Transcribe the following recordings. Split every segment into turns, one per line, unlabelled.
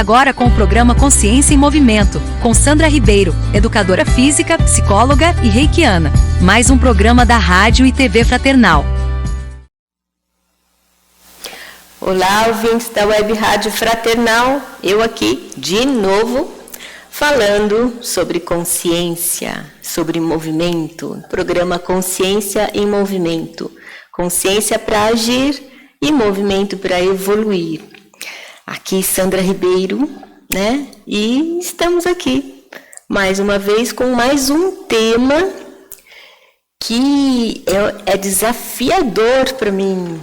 agora com o programa Consciência em Movimento, com Sandra Ribeiro, educadora física, psicóloga e reikiana. Mais um programa da Rádio e TV Fraternal.
Olá, ouvintes da Web Rádio Fraternal. Eu aqui, de novo, falando sobre consciência, sobre movimento. Programa Consciência em Movimento. Consciência para agir e movimento para evoluir. Aqui Sandra Ribeiro, né? E estamos aqui mais uma vez com mais um tema que é desafiador para mim,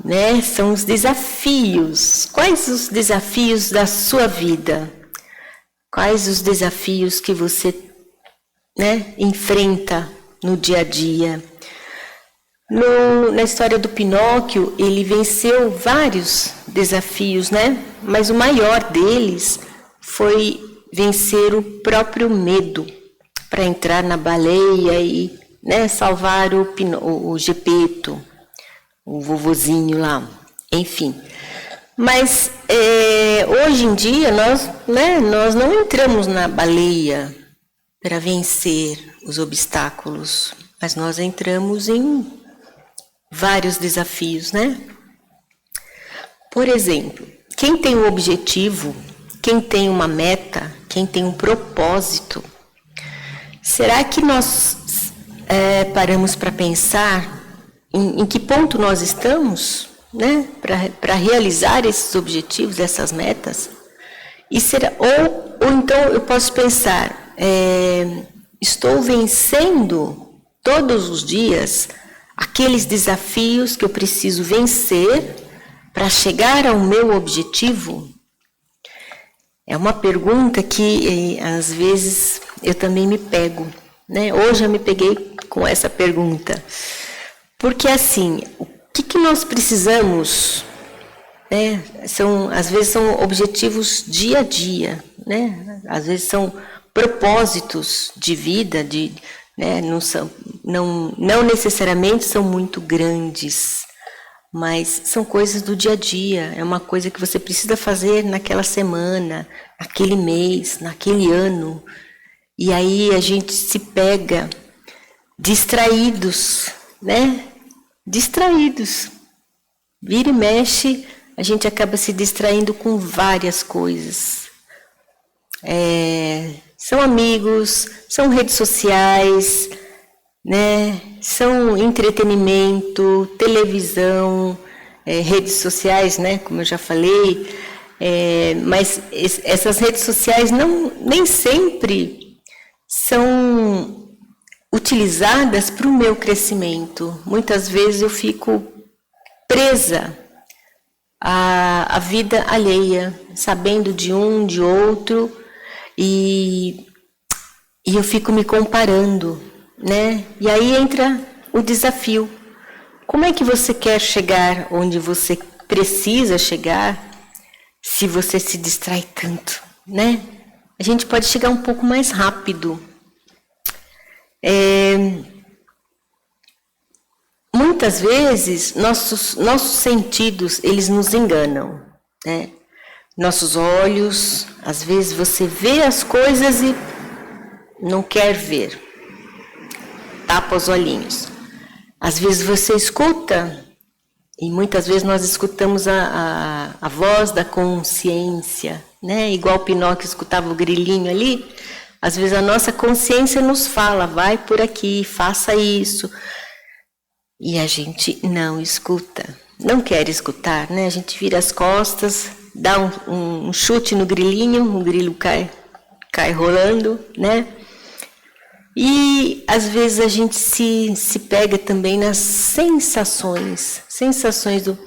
né? São os desafios. Quais os desafios da sua vida? Quais os desafios que você, né, enfrenta no dia a dia? Na história do Pinóquio, ele venceu vários desafios, né? Mas o maior deles foi vencer o próprio medo para entrar na baleia e, né, salvar o Gepeto, o vovozinho lá, enfim. Mas hoje em dia nós não entramos na baleia para vencer os obstáculos, mas nós entramos em vários desafios, né? Por exemplo, quem tem um objetivo, quem tem uma meta, quem tem um propósito, será que nós paramos para pensar em que ponto nós estamos, né? Para realizar esses objetivos, essas metas? E ou então eu posso pensar, estou vencendo todos os dias aqueles desafios que eu preciso vencer para chegar ao meu objetivo? É uma pergunta que, às vezes, eu também me pego, né? Hoje eu me peguei com essa pergunta. Porque, assim, o que nós precisamos, né? Às vezes são objetivos dia a dia, né? Às vezes são propósitos de vida, né, não necessariamente são muito grandes, mas são coisas do dia a dia. É uma coisa que você precisa fazer naquela semana, naquele mês, naquele ano. E aí a gente se pega distraídos, né? Distraídos. Vira e mexe, a gente acaba se distraindo com várias coisas. São amigos, são redes sociais, né? São entretenimento, televisão, redes sociais, né? Como eu já falei, mas essas redes sociais nem sempre são utilizadas para o meu crescimento. Muitas vezes eu fico presa à vida alheia, sabendo de um, de outro, e eu fico me comparando, né? E aí entra o desafio. Como é que você quer chegar onde você precisa chegar se você se distrai tanto, né? A gente pode chegar um pouco mais rápido. Muitas vezes nossos sentidos, eles nos enganam, né? Nossos olhos, às vezes você vê as coisas e não quer ver, tapa os olhinhos. Às vezes você escuta, e muitas vezes nós escutamos a voz da consciência, né? Igual o Pinóquio escutava o grilinho ali, às vezes a nossa consciência nos fala, vai por aqui, faça isso, e a gente não escuta, não quer escutar, né? A gente vira as costas, dá um chute no grilinho, o grilo cai rolando, né? E às vezes a gente se pega também nas sensações do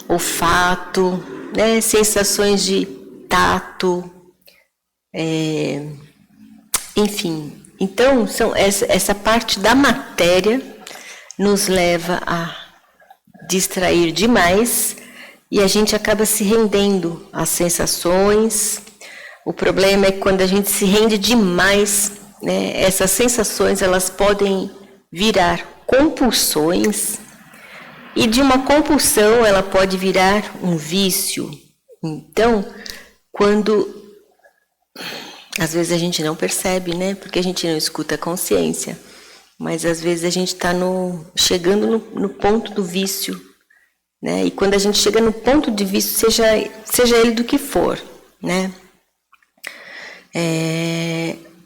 olfato, né? Sensações de tato, enfim. Então, essa parte da matéria nos leva a distrair demais e a gente acaba se rendendo às sensações. O problema é que quando a gente se rende demais, né, essas sensações elas podem virar compulsões, e de uma compulsão ela pode virar um vício. Então, quando às vezes a gente não percebe, né? Porque a gente não escuta a consciência, mas às vezes a gente está chegando no ponto do vício, né? E quando a gente chega no ponto de vício, seja ele do que for, né?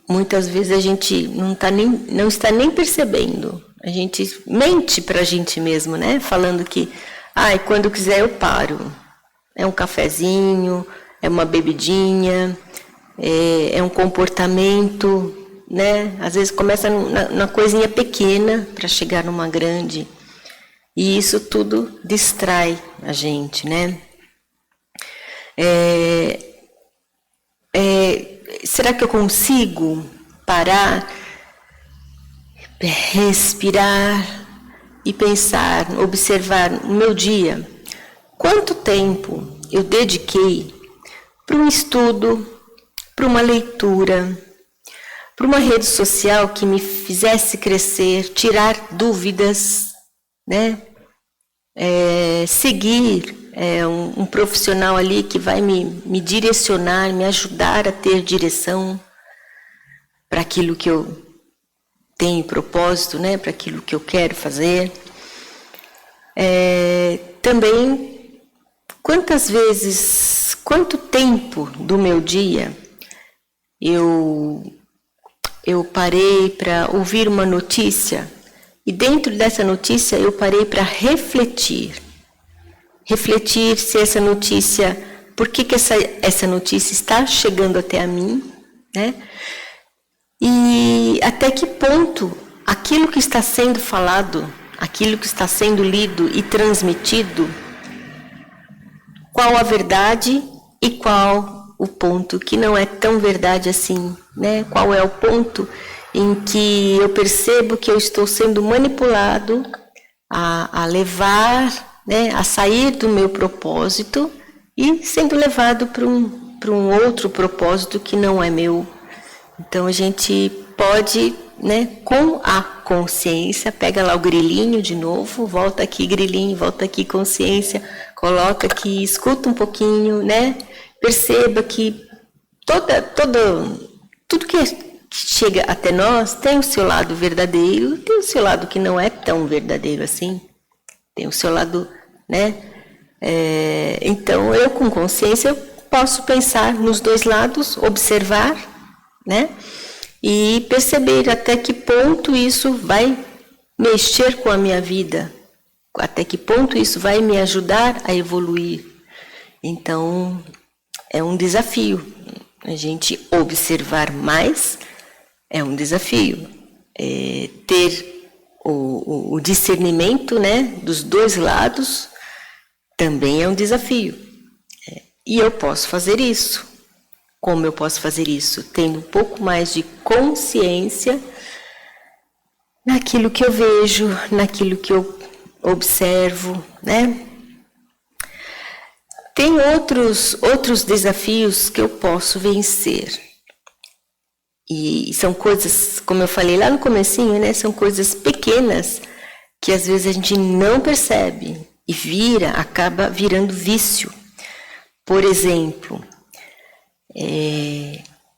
Muitas vezes a gente não está nem percebendo. A gente mente para a gente mesmo, né? Falando que, quando eu quiser eu paro. É um cafezinho, é uma bebidinha, é um comportamento, né? Às vezes começa na coisinha pequena para chegar numa grande. E isso tudo distrai a gente, né? Será que eu consigo parar, respirar e pensar, observar o meu dia? Quanto tempo eu dediquei para um estudo, para uma leitura, para uma rede social que me fizesse crescer, tirar dúvidas, né? Seguir um profissional ali que vai me direcionar, me ajudar a ter direção para aquilo que eu tenho propósito, né? Para aquilo que eu quero fazer. Também, quanto tempo do meu dia eu parei para ouvir uma notícia e dentro dessa notícia eu parei para refletir se essa notícia, por que essa notícia está chegando até a mim, né? E até que ponto aquilo que está sendo falado, aquilo que está sendo lido e transmitido, qual a verdade e qual o ponto que não é tão verdade assim, né? Qual é o ponto em que eu percebo que eu estou sendo manipulado a levar, né, a sair do meu propósito e sendo levado para um outro propósito que não é meu. Então a gente pode, né, com a consciência, pega lá o grilinho de novo, volta aqui grilinho, volta aqui consciência, coloca aqui, escuta um pouquinho, né? Perceba que tudo que chega até nós tem o seu lado verdadeiro, tem o seu lado que não é tão verdadeiro assim, tem o seu lado, né? Então, eu com consciência posso pensar nos dois lados, observar, né? E perceber até que ponto isso vai mexer com a minha vida, até que ponto isso vai me ajudar a evoluir. Então, é um desafio. A gente observar mais é um desafio. Ter o discernimento, né, dos dois lados também é um desafio. E eu posso fazer isso. Como eu posso fazer isso? Tendo um pouco mais de consciência naquilo que eu vejo, naquilo que eu observo, né? Tem outros desafios que eu posso vencer. E são coisas, como eu falei lá no comecinho, né? São coisas pequenas que às vezes a gente não percebe e acaba virando vício. Por exemplo,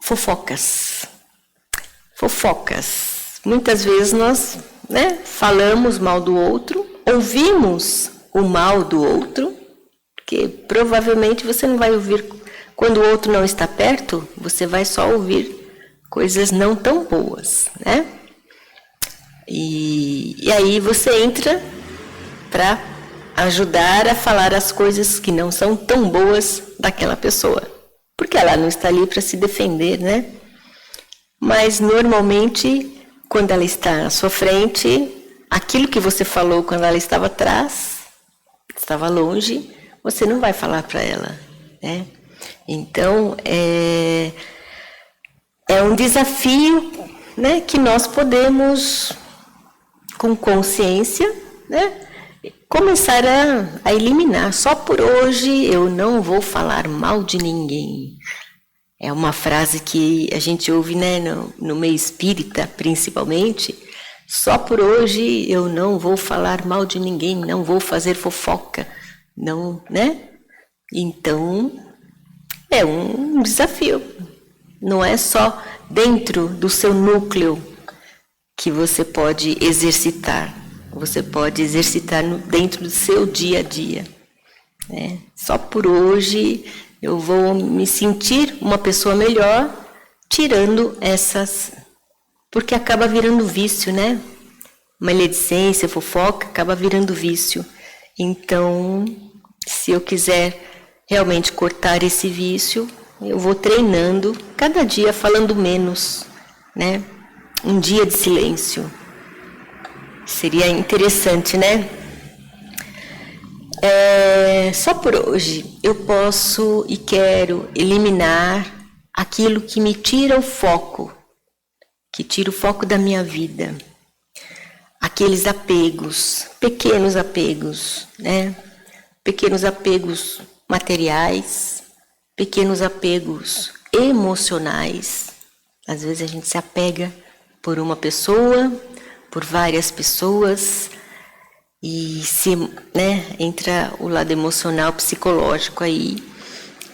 fofocas. Muitas vezes nós, né, falamos mal do outro, ouvimos o mal do outro, que provavelmente você não vai ouvir, quando o outro não está perto, você vai só ouvir coisas não tão boas, né? E aí você entra para ajudar a falar as coisas que não são tão boas daquela pessoa, porque ela não está ali para se defender, né? Mas normalmente, quando ela está à sua frente, aquilo que você falou quando ela estava atrás, estava longe, você não vai falar para ela, né? Então, é um desafio, né, que nós podemos, com consciência, né, começar a eliminar. Só por hoje eu não vou falar mal de ninguém. É uma frase que a gente ouve, né, no meio espírita, principalmente. Só por hoje eu não vou falar mal de ninguém, não vou fazer fofoca, não, né? Então, É um desafio. Não é só dentro do seu núcleo que você pode exercitar. Você pode exercitar dentro do seu dia a dia. Né? Só por hoje eu vou me sentir uma pessoa melhor, tirando essas... Porque acaba virando vício, né? Maledicência, fofoca, acaba virando vício. Então, se eu quiser realmente cortar esse vício, eu vou treinando, cada dia falando menos, né? Um dia de silêncio. Seria interessante, né? Só por hoje eu posso e quero eliminar aquilo que me tira o foco, que tira o foco da minha vida. Aqueles apegos, pequenos apegos, né? Pequenos apegos materiais, pequenos apegos emocionais. Às vezes a gente se apega por uma pessoa, por várias pessoas, e entra o lado emocional, psicológico aí,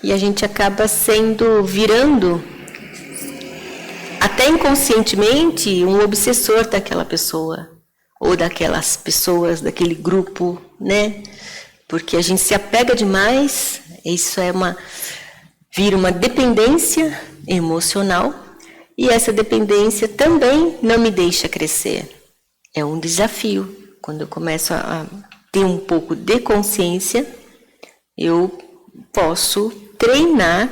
e a gente acaba virando, até inconscientemente, um obsessor daquela pessoa, ou daquelas pessoas, daquele grupo, né? Porque a gente se apega demais, isso vira uma dependência emocional, e essa dependência também não me deixa crescer. É um desafio. Quando eu começo a ter um pouco de consciência, eu posso treinar,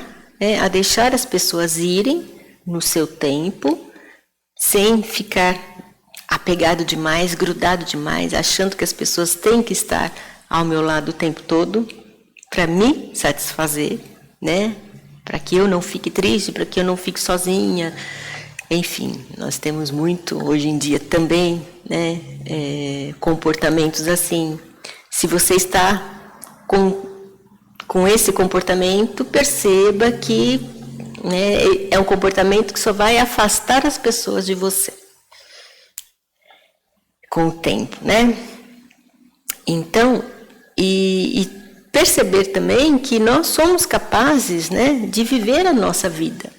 a deixar as pessoas irem no seu tempo, sem ficar apegado demais, grudado demais, achando que as pessoas têm que estar ao meu lado o tempo todo, para me satisfazer, né? Para que eu não fique triste, para que eu não fique sozinha. Enfim, nós temos muito, hoje em dia também, né, comportamentos assim. Se você está com esse comportamento, perceba que, né, é um comportamento que só vai afastar as pessoas de você com o tempo, né? Então, e perceber também que nós somos capazes, né, de viver a nossa vida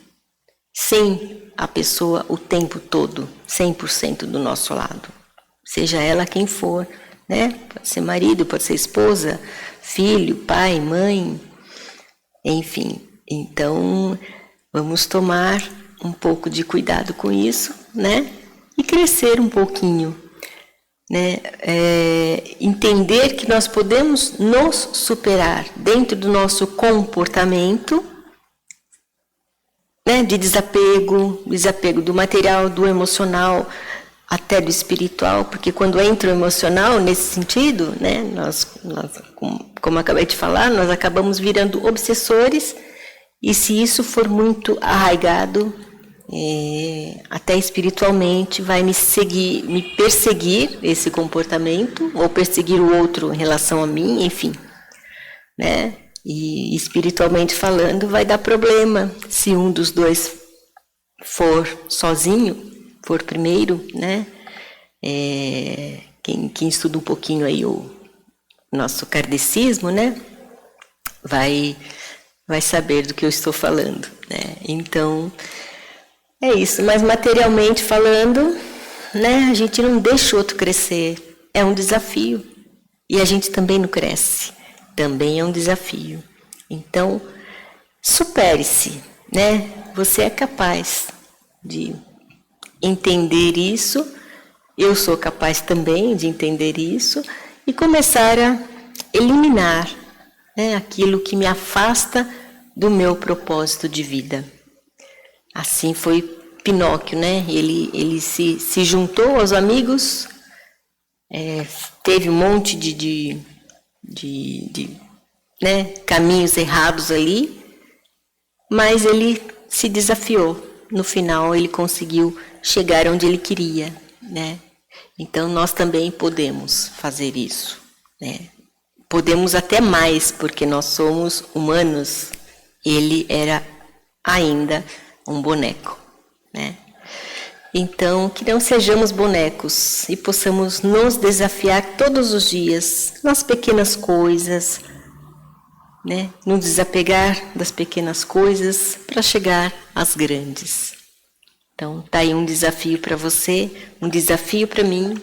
sem a pessoa o tempo todo, 100% do nosso lado. Seja ela quem for, né? Pode ser marido, pode ser esposa, filho, pai, mãe, enfim. Então, vamos tomar um pouco de cuidado com isso, né? E crescer um pouquinho, né? Entender que nós podemos nos superar dentro do nosso comportamento, né, de desapego do material, do emocional, até do espiritual, porque quando entra o emocional nesse sentido, né, nós como acabei de falar, nós acabamos virando obsessores, e se isso for muito arraigado, até espiritualmente, vai me perseguir esse comportamento, ou perseguir o outro em relação a mim, enfim, né? E espiritualmente falando, vai dar problema se um dos dois for sozinho, for primeiro, né? Quem estuda um pouquinho aí o nosso kardecismo, né? Vai saber do que eu estou falando, né? Então, é isso. Mas materialmente falando, né? A gente não deixa o outro crescer. É um desafio. E a gente também não cresce. Também é um desafio. Então, supere-se, né? Você é capaz de entender isso, eu sou capaz também de entender isso, e começar a eliminar, né, aquilo que me afasta do meu propósito de vida. Assim foi Pinóquio, né? Ele se juntou aos amigos, teve um monte de caminhos errados ali, mas ele se desafiou. No final, ele conseguiu chegar onde ele queria, né? Então, nós também podemos fazer isso, né? Podemos até mais, porque nós somos humanos. Ele era ainda um boneco, né? Então, que não sejamos bonecos e possamos nos desafiar todos os dias nas pequenas coisas, né? Nos desapegar das pequenas coisas para chegar às grandes. Então, tá aí um desafio para você, um desafio para mim.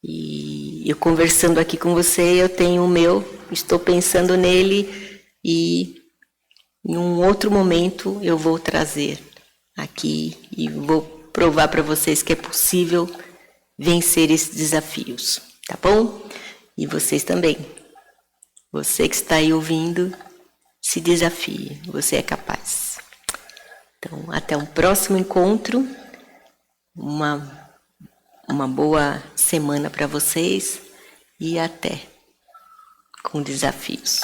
E eu conversando aqui com você, eu tenho o meu, estou pensando nele e em um outro momento eu vou trazer aqui e vou provar para vocês que é possível vencer esses desafios, tá bom? E vocês também. Você que está aí ouvindo, se desafie, você é capaz. Então, até um próximo encontro, uma boa semana para vocês e até com desafios.